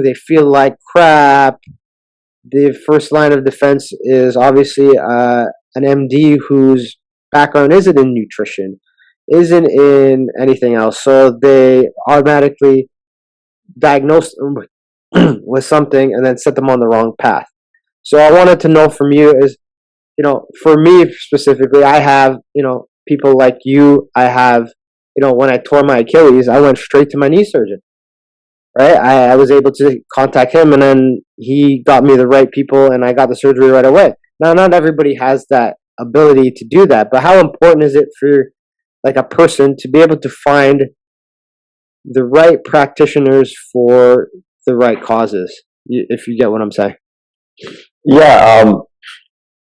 they feel like crap. The first line of defense is obviously an MD whose background isn't in nutrition, isn't in anything else. So they automatically diagnose them with something and then set them on the wrong path. So I wanted to know from you is, for me specifically, I have, people like you. I have, when I tore my Achilles, I went straight to my knee surgeon, right? I was able to contact him, and then he got me the right people, and I got the surgery right away. Now, not everybody has that ability to do that, but how important is it for like a person to be able to find the right practitioners for the right causes? If you get what I'm saying. Yeah,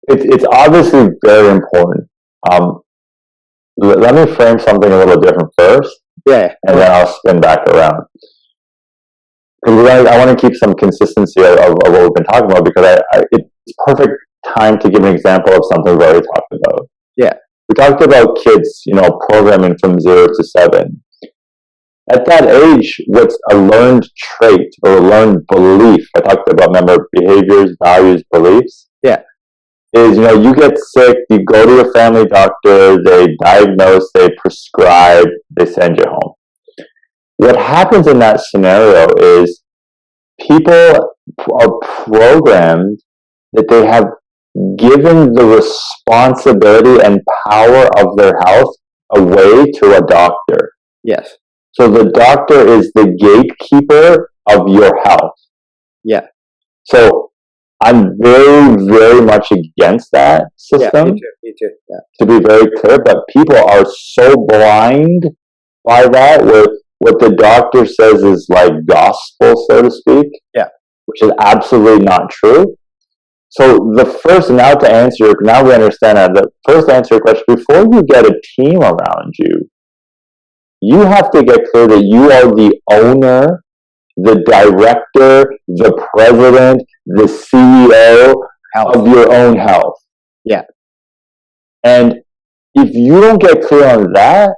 it's obviously very important. Let me frame something a little different first, Yeah, and then I'll spin back around. Because I want to keep some consistency of what we've been talking about, because it's perfect time to give an example of something we've already talked about. Yeah. We talked about kids, programming from 0 to 7. At that age, what's a learned trait or a learned belief, I talked about, remember, behaviors, values, beliefs? Yeah. Is, you get sick, you go to your family doctor, they diagnose, they prescribe, they send you home. What happens in that scenario is people are programmed that they have given the responsibility and power of their health away to a doctor. Yes. So the doctor is the gatekeeper of your health. Yeah. So I'm very, very much against that system. Yeah, me too. Yeah. To be very clear, but people are so blind by that, where what the doctor says is like gospel, so to speak. Yeah. Which is absolutely not true. So now we understand that. The first to answer your question, before you get a team around you, you have to get clear that you are the owner, the director, the president, the CEO of your own health. Yeah. And if you don't get clear on that,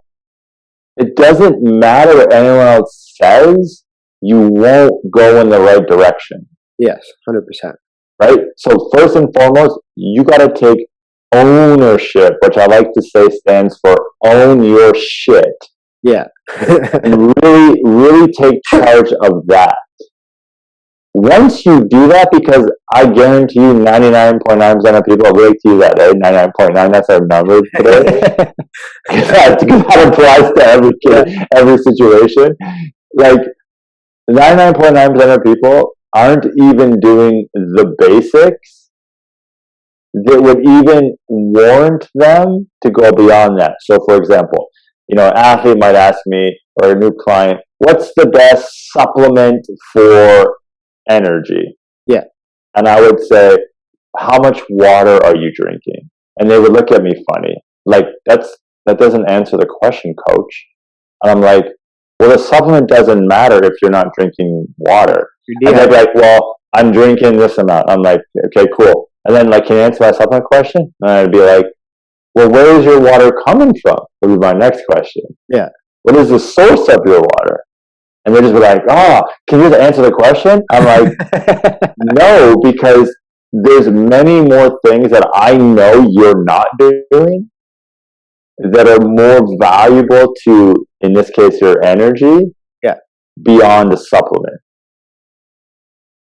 it doesn't matter what anyone else says, you won't go in the right direction. Yes, 100%. Right? So first and foremost, you got to take ownership, which I like to say stands for own your shit. Yeah. And really, really take charge of that. Once you do that, because I guarantee you 99.9% of people, I'll really to you that, right? 99.9, that's our number today. That applies to every kid, every situation. Like, 99.9% of people aren't even doing the basics that would even warrant them to go beyond that. So, for example, an athlete might ask me, or a new client, what's the best supplement for energy? Yeah. And I would say, how much water are you drinking? And they would look at me funny. Like, that doesn't answer the question, coach. And I'm like, well, the supplement doesn't matter if you're not drinking water. And they'd be like, well, I'm drinking this amount. I'm like, okay, cool. And then, like, can you answer my supplement question? And I'd be like, well, where is your water coming from? Would be my next question. Yeah. What is the source of your water? And they just be like, can you just answer the question? I'm like, no, because there's many more things that I know you're not doing that are more valuable to, in this case, your energy, beyond the supplement.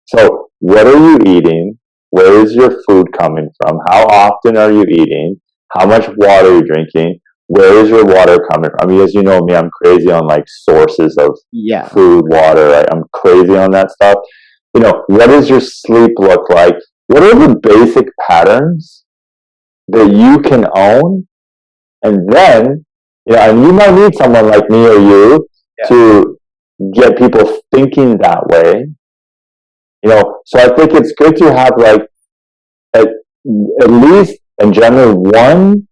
So what are you eating? Where is your food coming from? How often are you eating? How much water are you drinking? Where is your water coming from? I mean, as you know me, I'm crazy on like sources of food, water. Right? I'm crazy on that stuff. What does your sleep look like? What are the basic patterns that you can own? And then, and you might need someone like me or you to get people thinking that way. So I think it's good to have like at least in general one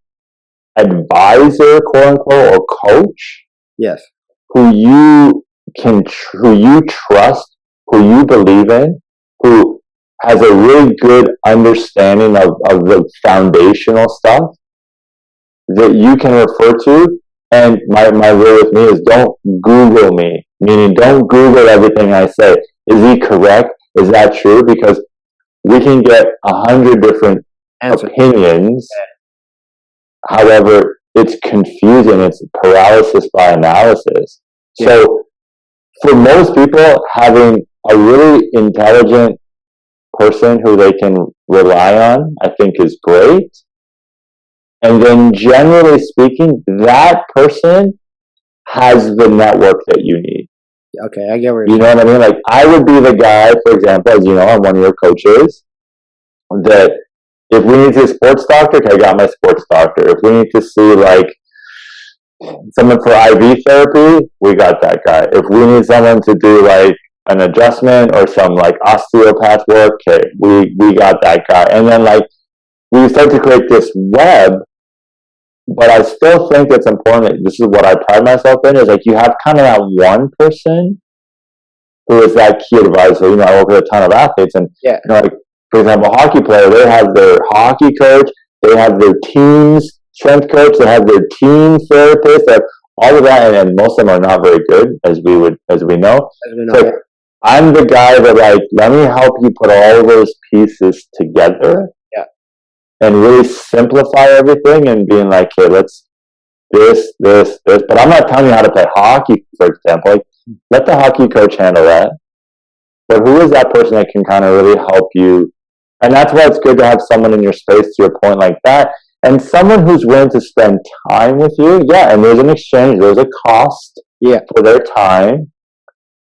advisor, quote unquote, or coach. Yes. Who you trust, who you believe in, who has a really good understanding of the foundational stuff that you can refer to. And my rule with me is don't Google me, meaning don't Google everything I say. Is he correct? Is that true? Because we can get 100 different Answer. opinions. However, it's confusing. It's paralysis by analysis. Yeah. So for most people, having a really intelligent person who they can rely on, I think is great. And then generally speaking, that person has the network that you need. Okay, I get where You you're know what I mean? Like, I would be the guy, for example, as you know, I'm one of your coaches, that if we need to see a sports doctor, okay, I got my sports doctor. If we need to see, like, someone for IV therapy, we got that guy. If we need someone to do, like, an adjustment or some, like, osteopath work, okay, we got that guy. And then, like, we start to create this web, but I still think it's important. This is what I pride myself in, is, like, you have kind of that one person who is that key advisor. You know, I work with a ton of athletes, and, Yeah. you know, like, for example, a hockey player, they have their hockey coach, they have their team's strength coach, they have their team therapist, they have all of that, and most of them are not very good, as we know. as we know. So I'm the guy that, like, let me help you put all those pieces together. Yeah. And really simplify everything and being like, hey, let's this. But I'm not telling you how to play hockey, for example. Like, let the hockey coach handle that. But who is that person that can kind of really help you? And that's why it's good to have someone in your space, to your point, like that. And someone who's willing to spend time with you. Yeah, and there's an exchange. There's a cost for their time.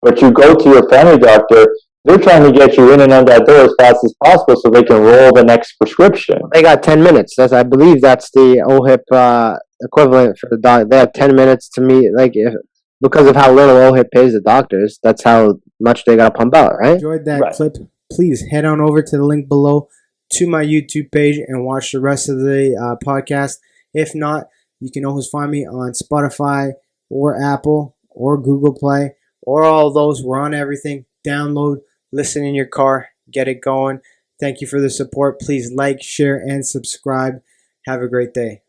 But you go to your family doctor, they're trying to get you in and out that door as fast as possible so they can roll the next prescription. They got 10 minutes. I believe that's the OHIP equivalent for the doc. They have 10 minutes to meet, like, because of how little OHIP pays the doctors. That's how much they got to pump out, right? Enjoyed that Right. clip? Please head on over to the link below to my YouTube page and watch the rest of the podcast. If not, you can always find me on Spotify or Apple or Google Play or all those. We're on everything. Download, listen in your car, get it going. Thank you for the support. Please like, share, and subscribe. Have a great day.